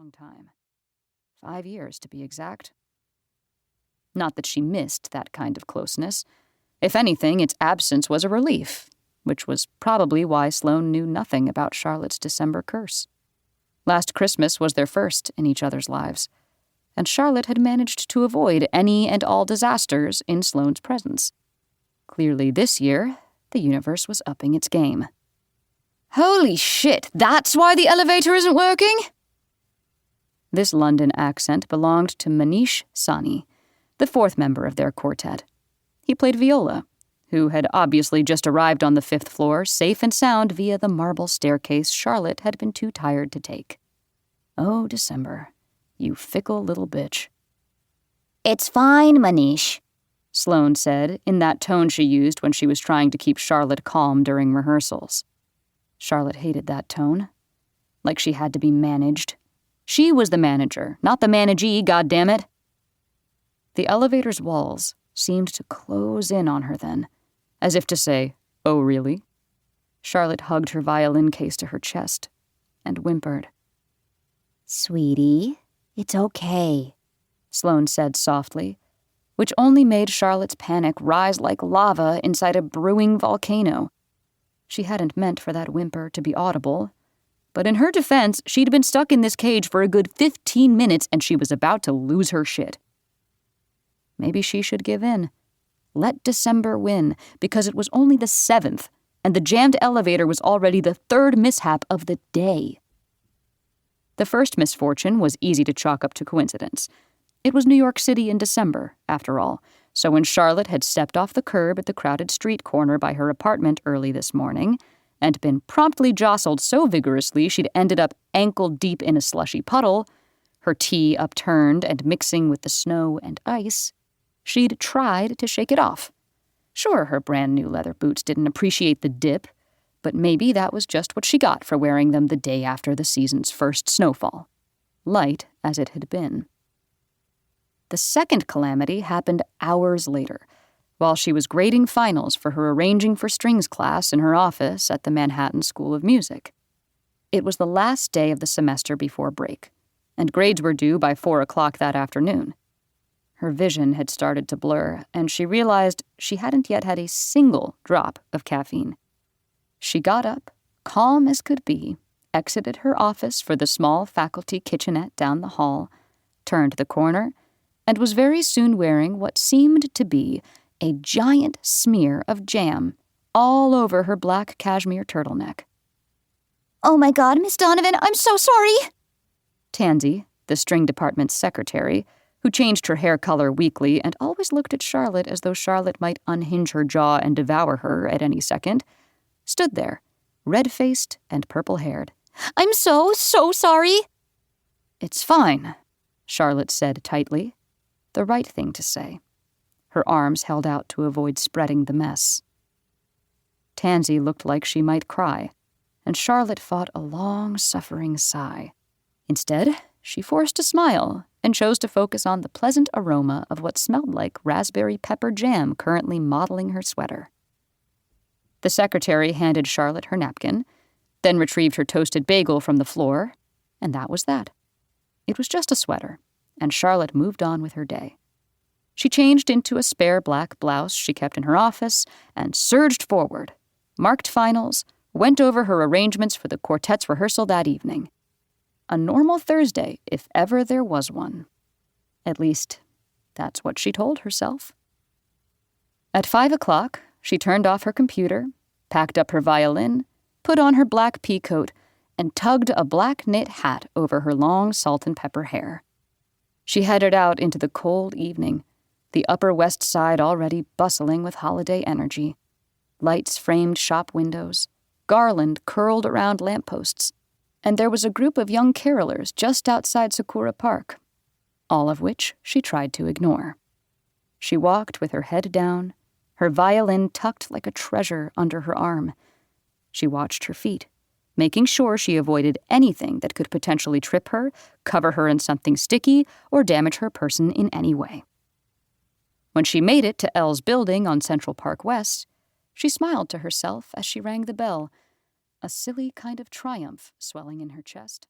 long time. 5 years, to be exact. Not that she missed that kind of closeness. If anything, its absence was a relief, which was probably why Sloane knew nothing about Charlotte's December curse. Last Christmas was their first in each other's lives, and Charlotte had managed to avoid any and all disasters in Sloane's presence. Clearly this year, the universe was upping its game. "Holy shit, that's why the elevator isn't working?" This London accent belonged to Manish Sani, the fourth member of their quartet. He played viola, who had obviously just arrived on the 5th floor, safe and sound via the marble staircase Charlotte had been too tired to take. Oh, December, you fickle little bitch. "It's fine, Manish," Sloane said, in that tone she used when she was trying to keep Charlotte calm during rehearsals. Charlotte hated that tone. Like she had to be managed. She was the manager, not the managee, goddammit. The elevator's walls seemed to close in on her then, as if to say, "Oh, really?" Charlotte hugged her violin case to her chest and whimpered. "Sweetie, it's okay," Sloane said softly, which only made Charlotte's panic rise like lava inside a brewing volcano. She hadn't meant for that whimper to be audible, but in her defense, she'd been stuck in this cage for a good 15 minutes and she was about to lose her shit. Maybe she should give in. Let December win, because it was only the 7th, and the jammed elevator was already the 3rd mishap of the day. The first misfortune was easy to chalk up to coincidence. It was New York City in December, after all, so when Charlotte had stepped off the curb at the crowded street corner by her apartment early this morning, and been promptly jostled so vigorously she'd ended up ankle-deep in a slushy puddle, her tea upturned and mixing with the snow and ice, she'd tried to shake it off. Sure, her brand-new leather boots didn't appreciate the dip, but maybe that was just what she got for wearing them the day after the season's first snowfall, light as it had been. The second calamity happened hours later, while she was grading finals for her arranging for strings class in her office at the Manhattan School of Music. It was the last day of the semester before break, and grades were due by 4 o'clock that afternoon. Her vision had started to blur, and she realized she hadn't yet had a single drop of caffeine. She got up, calm as could be, exited her office for the small faculty kitchenette down the hall, turned the corner, and was very soon wearing what seemed to be a giant smear of jam all over her black cashmere turtleneck. "Oh my God, Miss Donovan, I'm so sorry!" Tansy, the string department's secretary, who changed her hair color weekly and always looked at Charlotte as though Charlotte might unhinge her jaw and devour her at any second, stood there, red-faced and purple-haired. "I'm so sorry!" "It's fine," Charlotte said tightly. The right thing to say. Her arms held out to avoid spreading the mess. Tansy looked like she might cry, and Charlotte fought a long, suffering sigh. Instead, she forced a smile and chose to focus on the pleasant aroma of what smelled like raspberry pepper jam currently modeling her sweater. The secretary handed Charlotte her napkin, then retrieved her toasted bagel from the floor, and that was that. It was just a sweater, and Charlotte moved on with her day. She changed into a spare black blouse she kept in her office and surged forward, marked finals, went over her arrangements for the quartet's rehearsal that evening. A normal Thursday, if ever there was one. At least, that's what she told herself. At 5 o'clock, she turned off her computer, packed up her violin, put on her black pea coat, and tugged a black knit hat over her long salt and pepper hair. She headed out into the cold evening, the Upper West Side already bustling with holiday energy. Lights framed shop windows, garland curled around lampposts, and there was a group of young carolers just outside Sakura Park, all of which she tried to ignore. She walked with her head down, her violin tucked like a treasure under her arm. She watched her feet, making sure she avoided anything that could potentially trip her, cover her in something sticky, or damage her person in any way. When she made it to Elle's building on Central Park West, she smiled to herself as she rang the bell, a silly kind of triumph swelling in her chest.